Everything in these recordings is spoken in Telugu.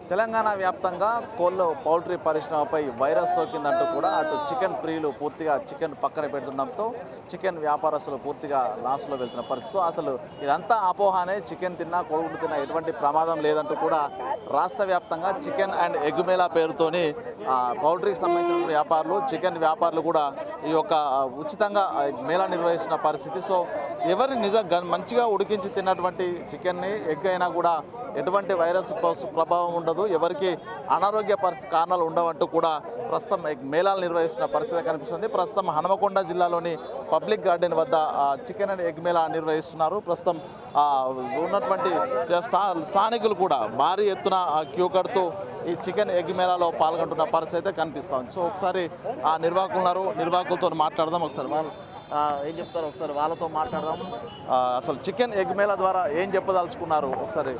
తెలంగాణ వ్యాప్తంగా పౌల్ట్రీ పరిశ్రమపై వైరస్ సోకిందంటూ కూడా అటు చికెన్ ప్రియులు పూర్తిగా చికెన్ పక్కన పెడుతుండడంతో చికెన్ వ్యాపారస్తులు పూర్తిగా లాస్లో వెళ్తున్న పరిస్థితి. అసలు ఇదంతా అపోహానే, చికెన్ తిన్నా కోడిగుడ్డు తిన్నా ఎటువంటి ప్రమాదం లేదంటూ కూడా రాష్ట్ర వ్యాప్తంగా చికెన్ అండ్ ఎగ్ మేళా పేరుతోని పౌల్ట్రీకి సంబంధించిన వ్యాపారులు, చికెన్ వ్యాపారులు కూడా ఈ యొక్క ఉచితంగా మేళా నిర్వహిస్తున్న పరిస్థితి. సో ఎవరి మంచిగా ఉడికించి తిన్నటువంటి చికెన్ని, ఎగ్ అయినా కూడా ఎటువంటి వైరస్ ప్రభావం ఉండదు, ఎవరికి అనారోగ్య కారణాలు ఉండవంటూ కూడా ప్రస్తుతం మేళాలు నిర్వహిస్తున్న పరిస్థితి కనిపిస్తుంది. ప్రస్తుతం హనుమకొండ జిల్లాలోని పబ్లిక్ గార్డెన్ వద్ద చికెన్ అండ్ ఎగ్ మేళా నిర్వహిస్తున్నారు. ప్రస్తుతం ఉన్నటువంటి స్థానికులు కూడా భారీ ఎత్తున క్యూ కడుతూ ఈ చికెన్ ఎగ్ మేళాలో పాల్గొంటున్న పరిస్థితి అయితే కనిపిస్తుంది. సో ఒకసారి నిర్వాహకులతో మాట్లాడదాం. ఒకసారి వాళ్ళు ఏం చెప్తారు ఒకసారి వాళ్ళతో మాట్లాడదాం. అసలు చికెన్ ఎగ్ మేళా ద్వారా ఏం చెప్పదలుచుకున్నారు ఒకసారి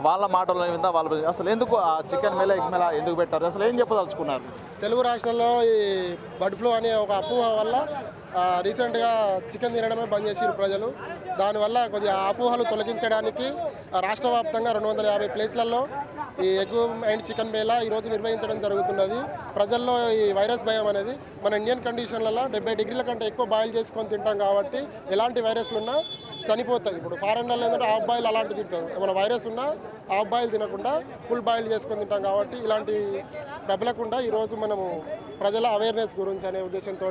వాళ్ళ మాటల్లో విందా. వాళ్ళ అసలు ఎందుకు ఆ చికెన్ మేళా ఎగ్ మేళా ఎందుకు పెట్టారు, అసలు ఏం చెప్పదలుచుకున్నారు? తెలుగు రాష్ట్రాల్లో ఈ బర్డ్ ఫ్లూ అనే ఒక అపోహ వల్ల రీసెంట్గా చికెన్ తినడమే బంద్ చేసారు ప్రజలు. దానివల్ల కొద్దిగా అపోహలు తొలగించడానికి రాష్ట్ర వ్యాప్తంగా 250 ప్లేస్లలో ఈ ఎగ్ అండ్ చికెన్ మేళా ఈరోజు నిర్వహించడం జరుగుతున్నది. ప్రజల్లో ఈ వైరస్ భయం అనేది మన ఇండియన్ కండిషన్లలో 70 డిగ్రీల కంటే ఎక్కువ బాయిల్ చేసుకొని తింటాం కాబట్టి ఎలాంటి వైరస్లు ఉన్నా చనిపోతాయి. ఇప్పుడు ఫారెన్లలో ఏంటంటే హాఫ్ బాయిల్ అలాంటివి తింటారు. ఏమైనా వైరస్ ఉన్నా హాఫ్ బాయిల్ తినకుండా ఫుల్ బాయిల్ చేసుకొని తింటాం కాబట్టి ఇలాంటి ప్రబలకుండా ఈరోజు మనము ప్రజల అవేర్నెస్ గురించి అనే ఉద్దేశంతో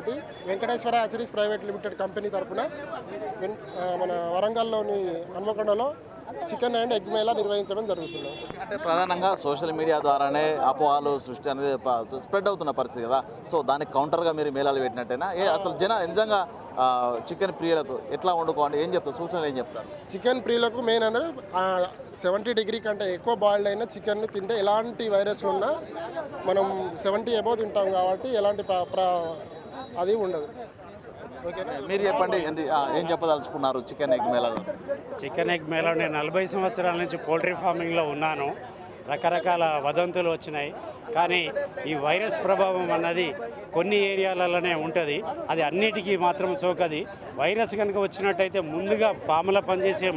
Venkateswara hatcheries private limited company తరఫున మన వరంగల్లోని హన్మకొండలో చికెన్ అండ్ ఎగ్ మేళా నిర్వహించడం జరుగుతుంది. అంటే ప్రధానంగా సోషల్ మీడియా ద్వారానే అపోహాలు సృష్టి అనేది స్ప్రెడ్ అవుతున్న పరిస్థితి కదా. సో దానికి కౌంటర్గా మీరు మేళాలు పెట్టినట్టేనా? అసలు నిజంగా చికెన్ ప్రియులకు ఎట్లా వండుకోవాలి, ఏం చెప్తారు, సూచనలు ఏం చెప్తారు? చికెన్ ప్రియులకు మెయిన్ ಅಂದರೆ 70 డిగ్రీ కంటే ఎక్కువ బాయిల్డ్ అయిన చికెన్ తింటే ఎలాంటి వైరస్లు ఉన్నా మనం 70 అబోవ్ తింటాం కాబట్టి ఎలాంటి అది ఉండదు. ఓకేనా? మీరు చెప్పండి, ఏం చెప్పదలుచుకున్నారు చికెన్ ఎగ్ మేళా? చికెన్ ఎగ్ మేళా నేను 40 సంవత్సరాల నుంచి పౌల్ట్రీ ఫార్మింగ్లో ఉన్నాను. రకరకాల వదంతులు వచ్చినాయి, కానీ ఈ వైరస్ ప్రభావం అన్నది కొన్ని ఏరియాలలోనే ఉంటుంది. అది అన్నిటికీ మాత్రం సోకది. వైరస్ కనుక వచ్చినట్టయితే ముందుగా ఫామ్లో పనిచేసే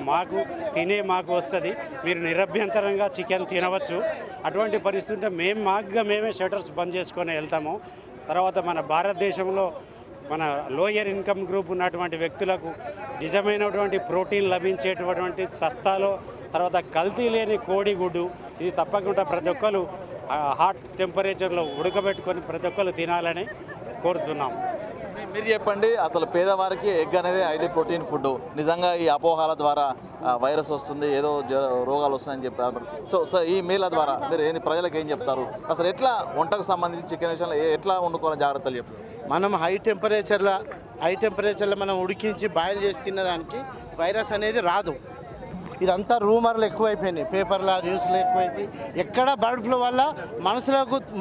మాకు వస్తుంది. మీరు నిరభ్యంతరంగా చికెన్ తినవచ్చు. అటువంటి పరిస్థితి మేమే షట్టర్స్ బంద్ చేసుకొని వెళ్తాము. తర్వాత మన భారతదేశంలో మన లోయర్ ఇన్కమ్ గ్రూప్ ఉన్నటువంటి వ్యక్తులకు నిజమైనటువంటి ప్రోటీన్ లభించేటటువంటి సస్తాలో, తర్వాత కల్తీ లేని కోడిగుడ్డు, ఇది తప్పకుండా ప్రతి ఒక్కరు హాట్ టెంపరేచర్లో ఉడకబెట్టుకొని ప్రతి ఒక్కరు తినాలని కోరుతున్నాం. మీరు చెప్పండి, అసలు పేదవారికి ఎగ్ అనేది ఐడి ప్రోటీన్ ఫుడ్. నిజంగా ఈ అపోహాల ద్వారా వైరస్ వస్తుంది, ఏదో రోగాలు వస్తాయని చెప్పారు. సో ఈ మేళా ద్వారా మీరు ప్రజలకు ఏం చెప్తారు? అసలు ఎట్లా వంటకు సంబంధించి చికెన్ విషయంలో ఎట్లా వండుకోవాలని జాగ్రత్తలు చెప్తారు? మనం హై టెంపరేచర్లో మనం ఉడికించి బాయిల్ చేసి తిన్నదానికి వైరస్ అనేది రాదు. ఇదంతా రూమర్లు ఎక్కువైపోయినాయి, పేపర్ల న్యూస్లు ఎక్కువైపోయి ఎక్కడ బర్డ్ ఫ్లూ వల్ల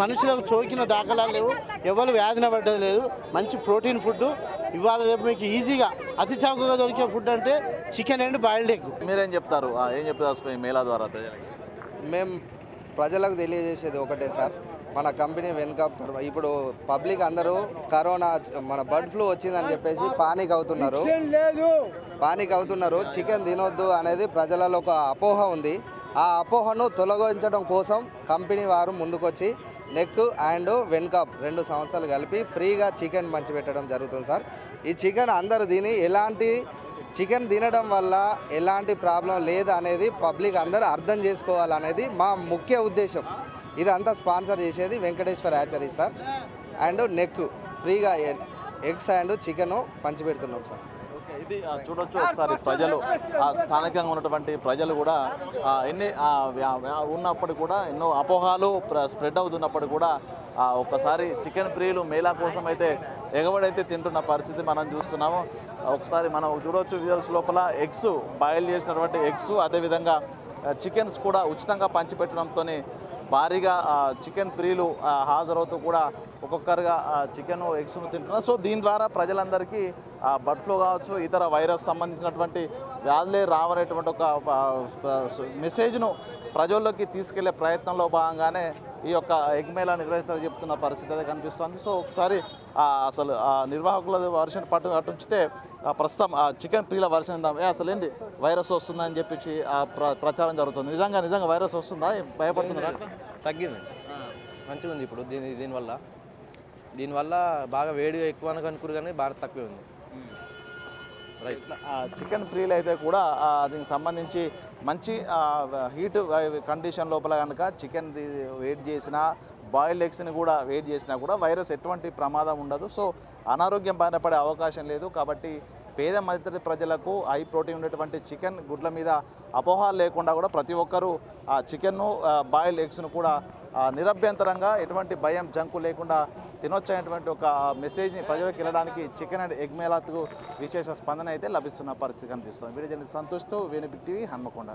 మనుషులకు సోకిన దాఖలాలు లేవు, ఎవరు వ్యాధిన పడ్డది లేదు. మంచి ప్రోటీన్ ఫుడ్ ఇవాళ రేపు మీకు ఈజీగా అతి చౌకగా దొరికే ఫుడ్ అంటే చికెన్ అండ్ బాయిల్డ్ ఎగ్. మీరేం చెప్తారు, ఏం చెప్తారు ఈ మేళా ద్వారా ప్రజలకి? మేము ప్రజలకు తెలియజేసేది ఒకటే సార్, మన కంపెనీ వెన్కాప్ తరఫు ఇప్పుడు పబ్లిక్ అందరూ కరోనా మన బర్డ్ ఫ్లూ వచ్చిందని చెప్పేసి పానిక్ అవుతున్నారు. చికెన్ తినొద్దు అనేది ప్రజలలో ఒక అపోహ ఉంది. ఆ అపోహను తొలగించడం కోసం కంపెనీ వారు ముందుకొచ్చి నెక్ అండ్ వెన్కాప్ 2 సంస్థలు కలిపి ఫ్రీగా చికెన్ పంచిపెట్టడం జరుగుతుంది సార్. ఈ చికెన్ అందరూ చికెన్ తినడం వల్ల ఎలాంటి ప్రాబ్లం లేదు అనేది పబ్లిక్ అందరూ అర్థం చేసుకోవాలనేది మా ముఖ్య ఉద్దేశం. ఇదంతా స్పాన్సర్ చేసేది Venkateswara hatcheries sir. And neck ఫ్రీగా ఎగ్స్ అండ్ చికెన్ పంచిపెడుతున్నాం సార్. ఇది చూడొచ్చు ఒకసారి. ప్రజలు స్థానికంగా ఉన్నటువంటి ప్రజలు కూడా ఎన్ని ఉన్నప్పటికీ కూడా ఎన్నో అపోహాలు స్ప్రెడ్ అవుతున్నప్పటికీ కూడా ఒక్కసారి చికెన్ ప్రియులు మేళా కోసం అయితే ఎగబడైతే తింటున్న పరిస్థితి మనం చూస్తున్నాము. ఒకసారి మనం చూడవచ్చు విజువల్స్ లోపల ఎగ్స్, బాయిల్ చేసినటువంటి ఎగ్స్, అదేవిధంగా చికెన్స్ కూడా ఉచితంగా పంచిపెట్టడంతో భారీగా చికెన్ ప్రియులు హాజరవుతూ కూడా ఒక్కొక్కరుగా చికెన్ ఎగ్స్ను తింటున్నారు. సో దీని ద్వారా ప్రజలందరికీ బర్డ్ ఫ్లూ కావచ్చు, ఇతర వైరస్ సంబంధించినటువంటి వ్యాధులే రావనేటువంటి ఒక మెసేజ్ను ప్రజల్లోకి తీసుకెళ్లే ప్రయత్నంలో భాగంగానే ఈ యొక్క ఎగ్ మేళా నిర్వహిస్తారని చెప్తున్న పరిస్థితి అయితే కనిపిస్తుంది. సో ఒకసారి అసలు నిర్వాహకుల వర్షన్ అటు ఉంచితే ప్రస్తుతం చికెన్ ప్రియుల వర్షన్ అసలు ఏంటి వైరస్ వస్తుందని చెప్పి ప్రచారం జరుగుతుంది. నిజంగా వైరస్ వస్తుందా? భయపడుతుందా? తగ్గింది, మంచిగా ఉంది ఇప్పుడు. దీనివల్ల బాగా వేడిగా ఎక్కువ అనుకున్నారు కానీ బాగా తక్కువే ఉంది. రైట్. చికెన్ ప్రియులు అయితే కూడా దీనికి సంబంధించి మంచి హీట్ కండిషన్ లోపల కనుక చికెన్ వెయిట్ చేసినా బాయిల్డ్ ఎగ్స్ని కూడా వెయిట్ చేసినా కూడా వైరస్ ఎటువంటి ప్రమాదం ఉండదు. సో అనారోగ్యం బారిన పడే అవకాశం లేదు. కాబట్టి పేద మధ్యతరగతి ప్రజలకు హై ప్రోటీన్ ఉండేటువంటి చికెన్ గుడ్ల మీద అపోహాలు లేకుండా కూడా ప్రతి ఒక్కరూ ఆ చికెన్ను బాయిల్డ్ ఎగ్స్ను కూడా నిరభ్యంతరంగా ఎటువంటి భయం జంకు లేకుండా తినొచ్చనేటువంటి ఒక మెసేజ్ని ప్రజలకు వెళ్ళడానికి చికెన్ అండ్ ఎగ్ మేళాకు విశేష స్పందన అయితే లభిస్తున్న పరిస్థితి కనిపిస్తుంది. వీడియో జర్నలిస్ట్ సంతోష్తో వేణుబిగ్ టీవీ హన్మకొండ.